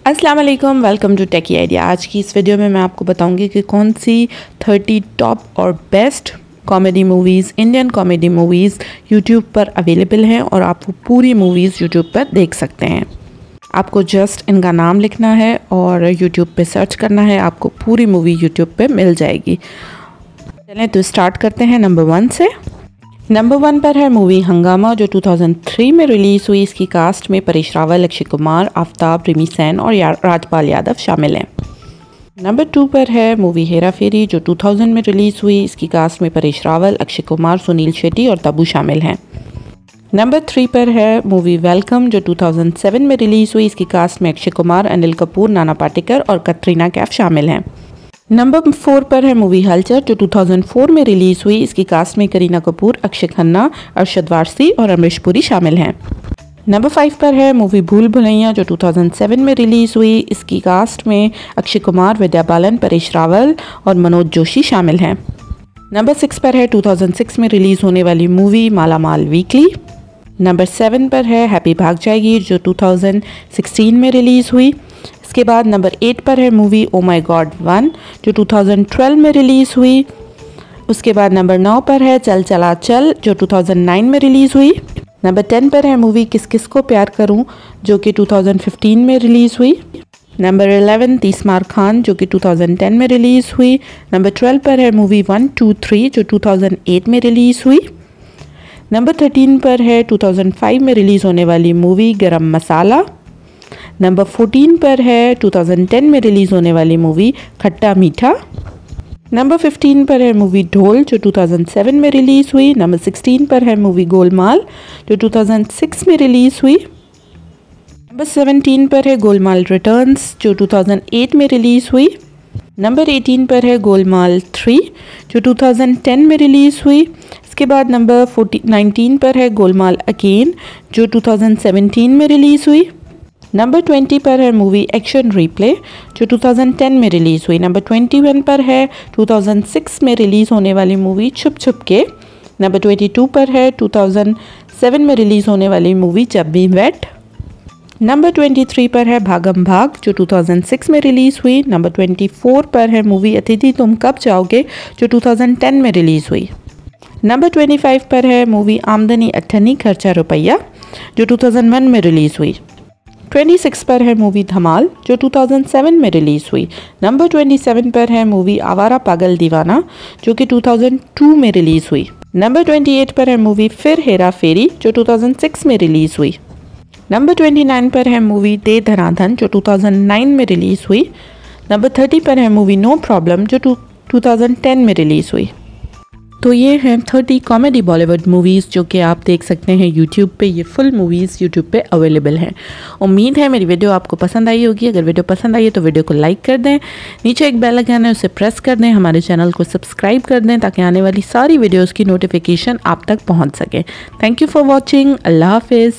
अस्सलाम वालेकुम, welcome to techy idea. आज की इस वीडियो में मैं आपको बताऊंगी कि कौन सी 30 टॉप और best comedy movies, Indian comedy movies YouTube पर अवेलेबल हैं और आप वो पूरी मूवीज़ यूट्यूब पर देख सकते हैं। आपको जस्ट इनका नाम लिखना है और यूट्यूब पे सर्च करना है, आपको पूरी मूवी यूट्यूब पे मिल जाएगी। चलें तो स्टार्ट करते हैं नंबर 1 से। नंबर 1 पर है मूवी हंगामा, जो 2003 में रिलीज़ हुई। इसकी कास्ट में परेश रावल, अक्षय कुमार, आफ्ताब, रिमी सेन और राजपाल यादव शामिल हैं। नंबर 2 पर है मूवी हेरा फेरी, जो 2000 में रिलीज़ हुई। इसकी कास्ट में परेश रावल, अक्षय कुमार, सुनील शेट्टी और तब्बू शामिल हैं। नंबर 3 पर है मूवी वेलकम, जो 2007 में रिलीज़ हुई। इसकी कास्ट में अक्षय कुमार, अनिल कपूर, नाना पाटेकर और कटरीना कैफ शामिल हैं। नंबर 4 पर है मूवी हलचल, जो 2004 में रिलीज़ हुई। इसकी कास्ट में करीना कपूर, अक्षय खन्ना, अरशद वारसी और अमरीश पुरी शामिल हैं। नंबर 5 पर है मूवी भूल भुलैया, जो 2007 में रिलीज़ हुई। इसकी कास्ट में अक्षय कुमार, विद्या बालन, परेश रावल और मनोज जोशी शामिल हैं। नंबर 6 पर है 2006 में रिलीज़ होने वाली मूवी माला माल वीकली। नंबर 7 पर है हैप्पी भाग जाएगी, जो 2016 में रिलीज़ हुई। इसके बाद नंबर 8 पर है मूवी ओ माई गॉड 1, जो 2012 में रिलीज़ हुई। उसके बाद नंबर 9 पर है चल चला चल, जो 2009 में रिलीज़ हुई। नंबर 10 पर है मूवी किस किस को प्यार करूं, जो कि 2015 में रिलीज़ हुई। नंबर 11 तीसमार खान, जो कि 2010 में रिलीज़ हुई। नंबर 12 पर है मूवी 1, 2, 3, जो 2008 में रिलीज़ हुई। नंबर 13 पर है 2005 में रिलीज़ होने वाली मूवी गरम मसाला। नंबर 14 पर है 2010 में रिलीज़ होने वाली मूवी खट्टा मीठा। नंबर 15 पर है मूवी ढोल, जो 2007 में रिलीज़ हुई। नंबर 16 पर है मूवी गोलमाल, जो 2006 में रिलीज़ हुई। नंबर 17 पर है गोलमाल रिटर्न्स, जो 2008 में रिलीज़ हुई। नंबर 18 पर है गोलमाल 3, जो 2010 में रिलीज़ हुई। इसके बाद नंबर 19 पर है गोलमाल अगेन, जो 2017 में रिलीज़ हुई। नंबर 20 पर है मूवी एक्शन रिप्ले, जो 2010 में रिलीज़ हुई। नंबर 21 पर है 2006 में रिलीज़ होने वाली मूवी छुप छुप के। नंबर 22 पर है 2007 में रिलीज़ होने वाली मूवी जब वी मेट। नंबर 23 पर है भागम भाग, जो 2006 में रिलीज़ हुई। नंबर 24 पर है मूवी अतिथि तुम कब जाओगे, जो 2010 में रिलीज़ हुई। नंबर 25 पर है मूवी आमदनी अठन्नी खर्चा रुपया, जो 2001 में रिलीज़ हुई। 26 पर है मूवी धमाल, जो 2007 में रिलीज़ हुई। नंबर 27 पर है मूवी आवारा पागल दीवाना, जो कि 2002 में रिलीज़ हुई। नंबर 28 पर है मूवी फिर हेरा फेरी, जो 2006 में रिलीज़ हुई। नंबर 29 पर है मूवी दे धनाधन, जो 2009 में रिलीज़ हुई। नंबर 30 पर है मूवी नो प्रॉब्लम, जो 2010 में रिलीज़ हुई। तो ये हैं 30 कॉमेडी बॉलीवुड मूवीज़ जो कि आप देख सकते हैं यूट्यूब पे। ये फुल मूवीज़ यूट्यूब पे अवेलेबल हैं। उम्मीद है मेरी वीडियो आपको पसंद आई होगी। अगर वीडियो पसंद आई है तो वीडियो को लाइक कर दें, नीचे एक बेल आइकन है उसे प्रेस कर दें, हमारे चैनल को सब्सक्राइब कर दें ताकि आने वाली सारी वीडियोज़ की नोटिफिकेशन आप तक पहुँच सके। Thank you for watching. अल्लाह हाफिज़।